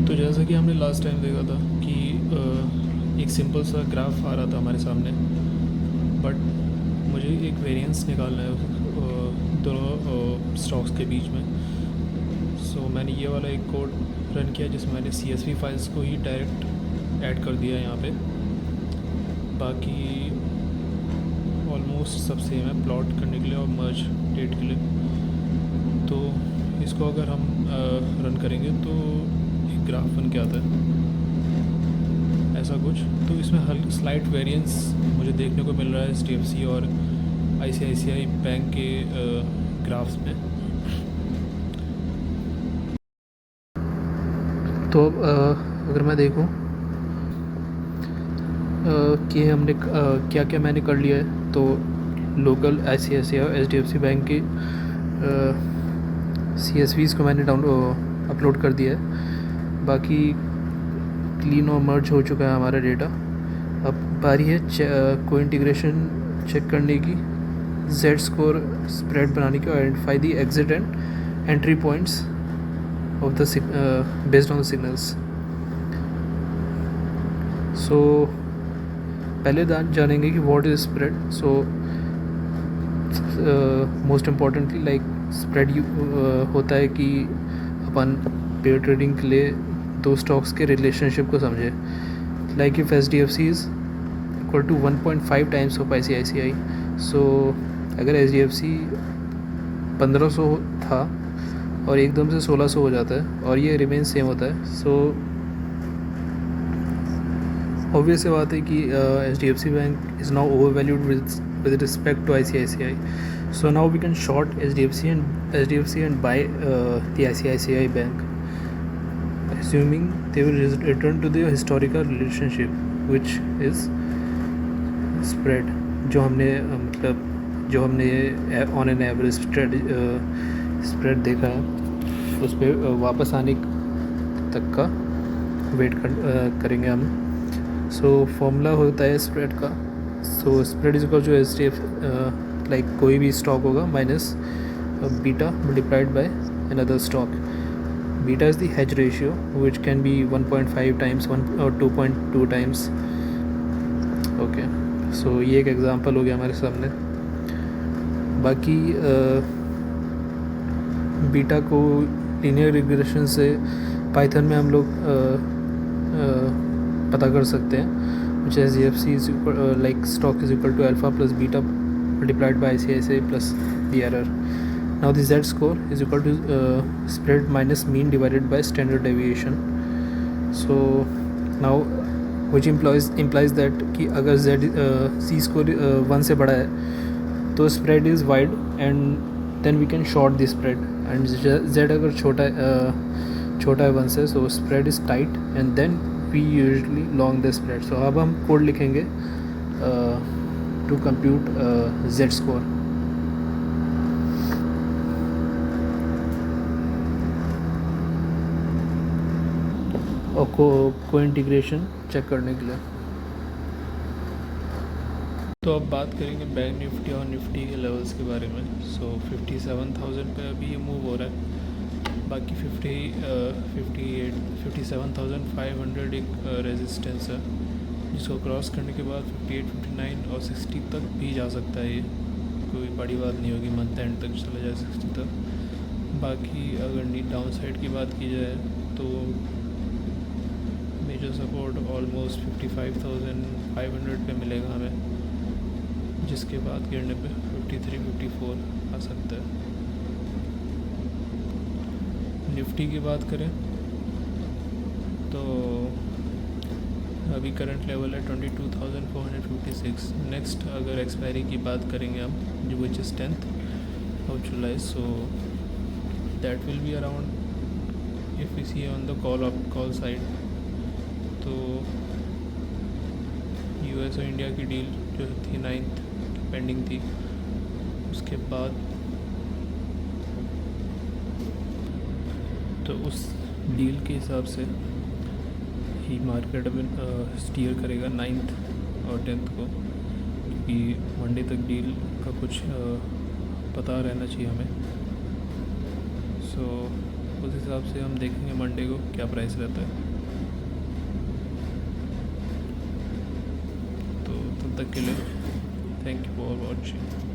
तो जैसा कि हमने लास्ट टाइम देखा था कि एक सिंपल सा ग्राफ आ रहा था हमारे सामने, बट मुझे एक वेरिएंस निकालना है दोनों स्टॉक्स के बीच में। सो मैंने ये वाला एक कोड रन किया जिसमें मैंने CSV फाइल्स को ही डायरेक्ट ऐड कर दिया यहाँ पे। बाकी ऑलमोस्ट सब सेम है प्लॉट करने के लिए और मर्ज डेट के लिए। तो इसको अगर हम रन करेंगे तो एक ग्राफ बन के आता है ऐसा कुछ। तो इसमें हल्की स्लाइट वेरिएंस मुझे देखने को मिल रहा है HDFC और ICICI बैंक के ग्राफ्स में। तो अगर मैं देखूं कि हमने क्या क्या मैंने कर लिया है, तो लोकल ICICI और HDFC बैंक के CSVs को मैंने अपलोड कर दिया है। बाकी क्लीन और मर्ज हो चुका है हमारा डेटा। अब बारी है को इंटीग्रेशन चेक करने की, Z स्कोर स्प्रेड बनाने की और identify the exit and entry points of the based on the signals. So पहले जानेंगे कि what is spread. So most importantly like spread होता है कि अपन पेयर ट्रेडिंग के लिए दो स्टॉक्स के रिलेशनशिप को समझे। Like if HDFC is equal to 1.5 times of ICICI। So अगर HDFC 1500 था और एकदम से 1600 हो जाता है और ये रिमेन सेम होता है, सो ऑब्वियस सी बात है कि HDFC bank is now over valued with respect to ICICI. So now we can short HDFC and buy the ICICI bank, assuming they will return to their historical relationship, which is spread, जो हमने on an average spread देखा है, उस पर वापस आने तक का वेट करेंगे हम। सो फॉर्मूला होता है स्प्रेड का। So spread is equal to HDF like कोई भी स्टॉक होगा minus beta multiplied by another stock. Beta is the hedge ratio which can be 1.5 times 1 और 2.2 टाइम्स। ओके, सो ये एक एग्जांपल हो गया हमारे सामने। बाकी बीटा को लीनियर रिग्रेशन से पाइथन में हम लोग पता कर सकते हैं, which is HDFC is like stock is equal to alpha plus beta multiplied by ICICI plus the error. Now the Z score is equal to spread minus mean divided by standard deviation. So now which implies that कि अगर Z score 1 से बड़ा है तो spread is wide and then we can short the spread, and Z अगर छोटा है 1 से, so spread is tight and then we usually long the spread. So अब हम कोड लिखेंगे to compute Z score. और को इंटीग्रेशन चेक करने के लिए। तो अब बात करेंगे बैंक निफ्टी और निफ्टी के लेवल्स के बारे में। सो 57,000 पे अभी ये मूव हो रहा है। बाकी 57,500 एक रेजिस्टेंस है जिसको क्रॉस करने के बाद 58, 59 और 60 तक भी जा सकता है। ये कोई बड़ी बात नहीं होगी, मंथ एंड तक चला जाए 60 तक। बाकी अगर डाउन साइड की बात की जाए तो मेजर सपोर्ट ऑलमोस्ट 55,500 पे मिलेगा हमें, जिसके बाद गिरने पे 53, 54 आ सकता है। निफ्टी की बात करें तो अभी करंट लेवल है 22,456। नेक्स्ट अगर एक्सपायरी की बात करेंगे हम, जो which is 10th of July, so that will be around if we see on the call side, तो US और इंडिया की डील जो थी 9th पेंडिंग थी, उसके बाद तो उस डील के हिसाब से ही मार्केट में स्टीयर करेगा 9th और 10th को, क्योंकि मंडे तक डील का कुछ पता रहना चाहिए हमें। सो उस हिसाब से हम देखेंगे मंडे को क्या प्राइस रहता है। तो तब तक के लिए थैंक यू फॉर वॉचिंग।